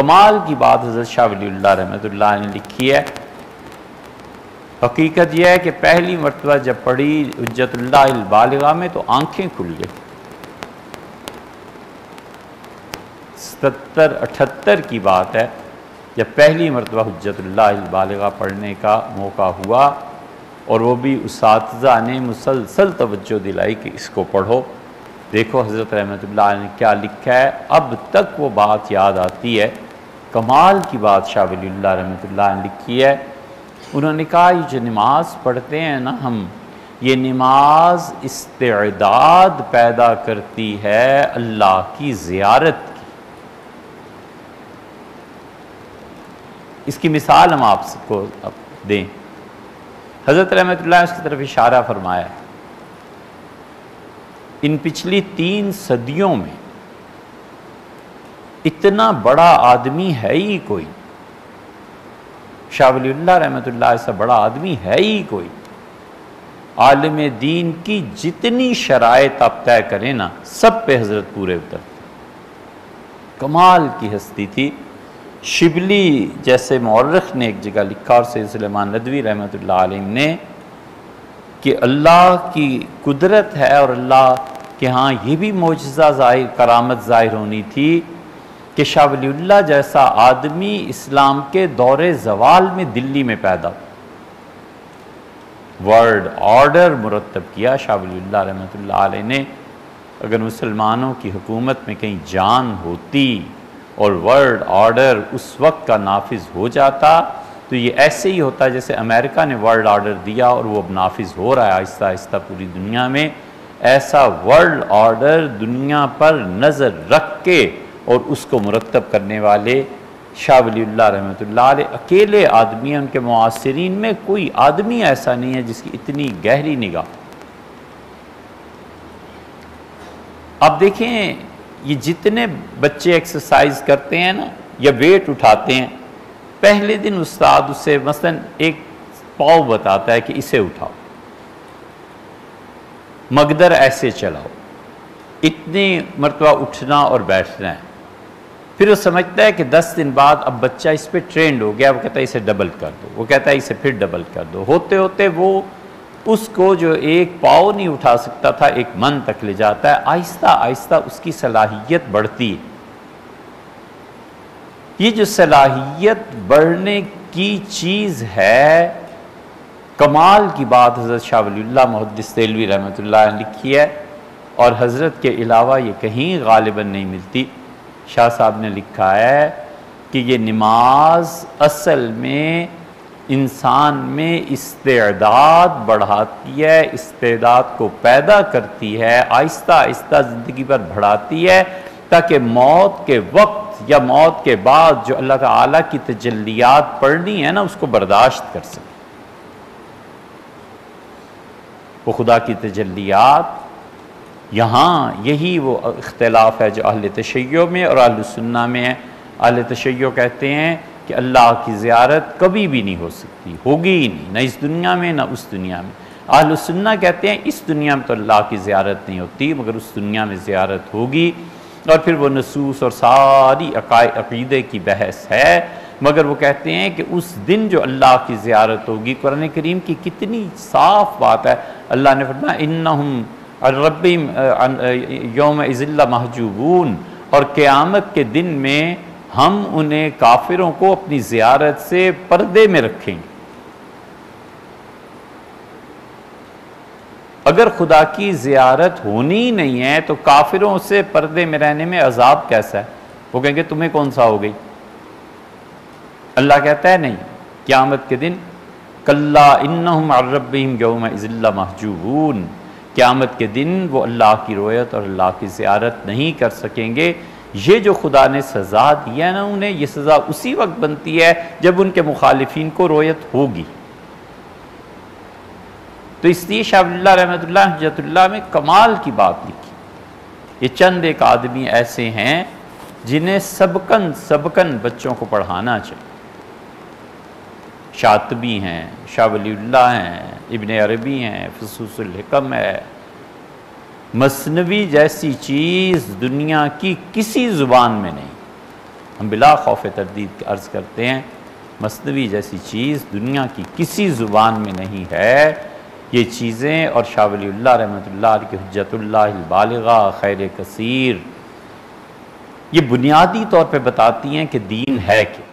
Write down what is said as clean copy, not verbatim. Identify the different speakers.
Speaker 1: کمال کی بات حضرت شاہ ولی اللہ رحمۃ اللہ نے لکھی ہے۔ حقیقت یہ ہے کہ پہلی مرتبہ جب پڑھی حجت اللہ البالغہ میں تو آنکھیں کھل گئی۔ 77-78 کی بات ہے جب پہلی مرتبہ حجت اللہ البالغہ پڑھنے کا موقع ہوا، اور وہ بھی اساتذہ نے مسلسل توجہ دلائی کہ اس کو پڑھو۔ دیکھو حضرت رحمۃ اللہ نے کیا لکھا ہے، اب تک وہ بات یاد آتی ہے۔ کمال کی بات شاہ ولی اللہ رحمۃ اللہ نے لکھی ہے۔ انہوں نے کہا یہ جو نماز پڑھتے ہیں نا ہم، یہ نماز استعداد پیدا کرتی ہے اللہ کی زیارت کی۔ اس کی مثال ہم آپ کو دیں۔ حضرت رحمۃ اللہ نے اس کی طرف اشارہ فرمایا ہے، ان پچھلی 3 صدیوں میں اتنا بڑا آدمی ہے ہی کوئی، شاہ ولی اللہ رحمۃ اللہ ایسا بڑا آدمی ہے ہی کوئی۔ عالم دین کی جتنی شرائط آپ طے کریں نا، سب پہ حضرت پورے اترتے۔ کمال کی ہستی تھی۔ شبلی جیسے مورخ نے ایک جگہ لکھا، اور سید سلیمان ندوی رحمۃ اللہ علیہ نے، کہ اللہ کی قدرت ہے اور اللہ کے ہاں یہ بھی معجزہ ظاہر، کرامت ظاہر ہونی تھی کہ شاہ ولی اللہ جیسا آدمی اسلام کے دور زوال میں دلی میں پیدا ہوا۔ ورلڈ آرڈر مرتب کیا شاہ ولی اللہ رحمۃ اللہ علیہ نے۔ اگر مسلمانوں کی حکومت میں کہیں جان ہوتی اور ورلڈ آرڈر اس وقت کا نافذ ہو جاتا، تو یہ ایسے ہی ہوتا جیسے امریکہ نے ورلڈ آرڈر دیا اور وہ اب نافذ ہو رہا ہے آہستہ آہستہ پوری دنیا میں۔ ایسا ورلڈ آرڈر دنیا پر نظر رکھ کے اور اس کو مرتب کرنے والے شاہ ولی اللہ رحمۃ اللہ علیہ اکیلے آدمی ہیں۔ ان کے معاصرین میں کوئی آدمی ایسا نہیں ہے جس کی اتنی گہری نگاہ۔ اب دیکھیں یہ جتنے بچے ایکسرسائز کرتے ہیں نا یا ویٹ اٹھاتے ہیں، پہلے دن استاد اسے مثلا ایک پاؤ بتاتا ہے کہ اسے اٹھاؤ، مقدر ایسے چلاؤ، اتنی مرتبہ اٹھنا اور بیٹھنا ہے۔ پھر وہ سمجھتا ہے کہ 10 دن بعد اب بچہ اس پہ ٹرینڈ ہو گیا، وہ کہتا ہے اسے ڈبل کر دو، وہ کہتا ہے اسے پھر ڈبل کر دو۔ ہوتے ہوتے وہ اس کو جو ایک پاؤ نہیں اٹھا سکتا تھا 1 من تک لے جاتا ہے۔ آہستہ آہستہ اس کی صلاحیت بڑھتی ہے۔ یہ جو صلاحیت بڑھنے کی چیز ہے، کمال کی بات حضرت شاہ ولی اللہ محدث دہلوی رحمۃ اللہ نے لکھی ہے، اور حضرت کے علاوہ یہ کہیں غالباً نہیں ملتی۔ شاہ صاحب نے لکھا ہے کہ یہ نماز اصل میں انسان میں استعداد بڑھاتی ہے، استعداد کو پیدا کرتی ہے، آہستہ آہستہ زندگی پر بڑھاتی ہے، تاکہ موت کے وقت یا موت کے بعد جو اللہ تعالیٰ کی تجلیات پڑھنی ہے نا اس کو برداشت کر سکے۔ وہ خدا کی تجلیات، یہاں یہی وہ اختلاف ہے جو اہل تشیع میں اور اہل سنہ میں ہے۔ اہل تشیع کہتے ہیں کہ اللہ کی زیارت کبھی بھی نہیں ہو سکتی، ہوگی ہی نہیں، نہ اس دنیا میں نہ اس دنیا میں۔ اہل سنہ کہتے ہیں اس دنیا میں تو اللہ کی زیارت نہیں ہوتی، مگر اس دنیا میں زیارت ہوگی۔ اور پھر وہ نصوص اور ساری عقیدے کی بحث ہے، مگر وہ کہتے ہیں کہ اس دن جو اللہ کی زیارت ہوگی، قرآن کریم کی کتنی صاف بات ہے۔ اللہ نے فرمایا انہم عن ربہم یومئذ لمحجوبون، اور قیامت کے دن میں ہم انہیں کافروں کو اپنی زیارت سے پردے میں رکھیں گے۔ اگر خدا کی زیارت ہونی نہیں ہے تو کافروں سے پردے میں رہنے میں عذاب کیسا ہے؟ وہ کہیں گے تمہیں کون سا ہو گئی؟ اللہ کہتا ہے نہیں، قیامت کے دن کلا انہم عن ربہم یومئذ لمحجوبون، قیامت کے دن وہ اللہ کی رویت اور اللہ کی زیارت نہیں کر سکیں گے۔ یہ جو خدا نے سزا دی ہے نا انہیں، یہ سزا اسی وقت بنتی ہے جب ان کے مخالفین کو رویت ہوگی۔ تو اس لیے شاہ ولی اللہ رحمۃ اللہ حجت اللہ میں کمال کی بات لکھی۔ یہ چند ایک آدمی ایسے ہیں جنہیں سبکن بچوں کو پڑھانا چاہیے۔ شاطبی ہیں، شاہ ولی اللہ ہیں، ابن عربی ہیں، فصوص الحکم ہے، مثنوی جیسی چیز دنیا کی کسی زبان میں نہیں۔ ہم بلا خوف تردید عرض کرتے ہیں مثنوی جیسی چیز دنیا کی کسی زبان میں نہیں ہے۔ یہ چیزیں اور شاہ ولی اللہ رحمۃ اللہ علیہ کی حجت اللہ البالغہ خیر کثیر یہ بنیادی طور پہ بتاتی ہیں کہ دین ہے کیا۔